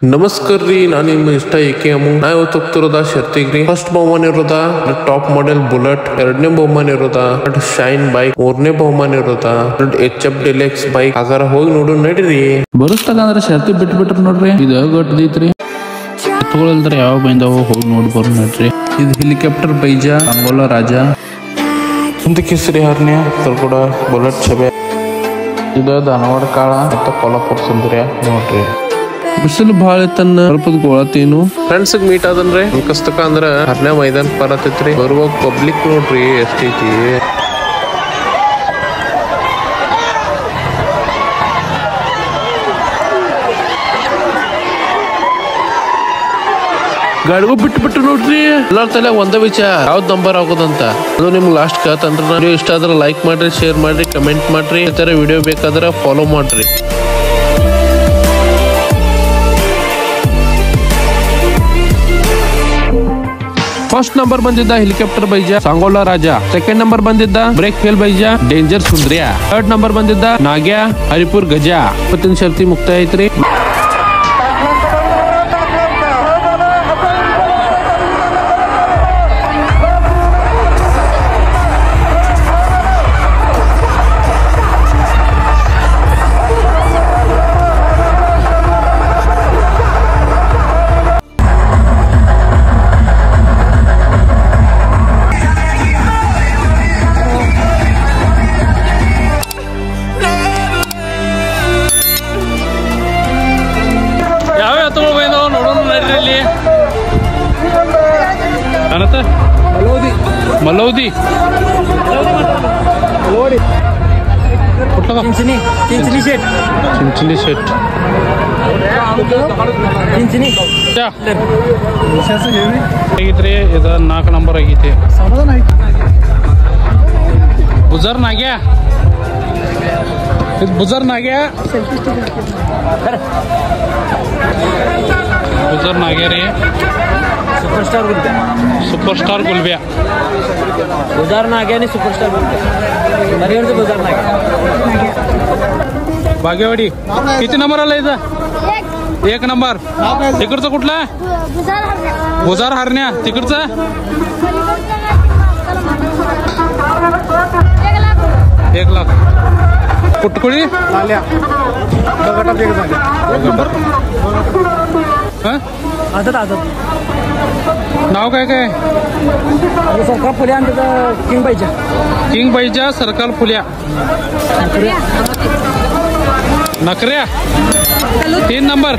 ನಮಸ್ಕಾರ ರೀ, ನಾನು ನಿಮ್ಮ ಇಷ್ಟ ಏಕೆ ಅಮ್ಮು. ನಾ ಇವತ್ತು ಹೋಗ್ತಿರೋದ ಶರ್ತಿಗ್ರಿ. ಫಸ್ಟ್ ಬಹುಮಾನ ಇರೋದ ಟಾಪ್ ಮಾಡೆಲ್ ಬುಲೆಟ್, ಎರಡನೇ ಬಹುಮಾನ ಇರೋದ ಶೈನ್ ಬೈಕ್, ಮೂರನೇ ಬಹುಮಾನ ಇರೋದ HF ಡಿಲೆಕ್ಸ್ ಬೈಕ್. ಹಾಗಾರ ಹೋಗಿ ನೋಡು ನಡೀರಿ. ಬರುಸ್ತಂದ್ರ ಶರ್ತಿ ಬಿಟ್ಬಿಟ್ರಿ ನೋಡ್ರಿ. ಇದು ಗಟ್ಟದೈತ್ರಿ, ಎತ್ಕೊಳಲ್ದ್ರ ಯಾವ ಬಂದಾವ ಹೋಗಿ ನೋಡಿ ಬರ್ ನೋಡ್ರಿ. ಇದು ಹೆಲಿಕಾಪ್ಟರ್ ಬೈಜಾ, ಅಂಗೋಲಾ ರಾಜ, ಕೇಸರಿ ಹರ್ನ್ಯ, ಕರ್ಕೋಡ ಬುಲೆಟ್ ಛಬೆ. ಇದು ಧಾರವಾಡ ಕಾಳ ಮತ್ತು ಕೊಲ್ಲಾಪುರ ಸುಂದರ್ಯ ನೋಡ್ರಿ. ಬಿಸಿಲು ಭಾಳ ಇತ್ತನ್ನ ಸ್ವಲ್ಪ ಗೋಳತೇನು ಫ್ರೆಂಡ್ಸ್ ಮೀಟ್ ಆದನ್ರಿ. ಅಂಕಸ್ತಕ ಅಂದ್ರ ಹರ್ನ್ಯ ಮೈದಾನ ಬರತೈತ್ರಿ. ಬರುವಾಗ ಪಬ್ಲಿಕ್ ನೋಡ್ರಿ ಎಷ್ಟೈತಿ. ಗಾಡಿಗೂ ಬಿಟ್ಟು ನೋಡ್ರಿ. ಎಲ್ಲಾರ ತಲೆ ಒಂದ ವಿಚಾರ, ಯಾವ್ದ್ ನಂಬರ್ ಆಗೋದಂತ. ಅದು ನಿಮ್ಗೆ ಲಾಸ್ಟ್ ಕೇಳ್ತನ್ರಿ. ವಿಡಿಯೋ ಇಷ್ಟ ಆದ್ರೆ ಲೈಕ್ ಮಾಡ್ರಿ, ಶೇರ್ ಮಾಡ್ರಿ, ಕಮೆಂಟ್ ಮಾಡ್ರಿ. ಈ ತರ ವಿಡಿಯೋ ಬೇಕಾದ್ರೆ ಫಾಲೋ ಮಾಡ್ರಿ. ಫಸ್ಟ್ ನಂಬರ್ ಬಂದಿದ್ದ helicopter Baija, Sangola Raja. Second number ಬಂದಿದ್ದ brake fail Baija, danger Sundriya. Third number ಬಂದಿದ್ದ ನಾಗ್ಯಾ, ಹರಿಪುರ್ ಗಜಾ. 20 ಶರ್ತಿ ಮುಕ್ತಾಯ ಐತ್ರಿ. ಮಲೌದಿ ಚಿಂಚಲಿ ಶೆಟ್ ಆಗೈತ್ರಿ. ಇದ 4 ನಂಬರ್ ಆಗೈತಿ. ಬುಜರ್ ನಾಗ್ಯಾ, ಇದು ಬುಜರ್ ನಾಗ್ಯಾ, ಬುಜರ್ ನಾಗ್ಯಾ ರೀ. सुपर स्टार गुलबिया गुजार नाग्या आणि सुपर स्टार गुलबिया गुजार नाग्या. बागेवाडी किती नंबर आला इथं? 1 नंबर. तिकडचा कुठला? गुजार हरण्या. तिकडचा 1 लाख. कुटकुळी नाव काय काय? सरकार फुल्या किंग बाईजा सरकार फुल्या. नकऱ्या 3 नंबर.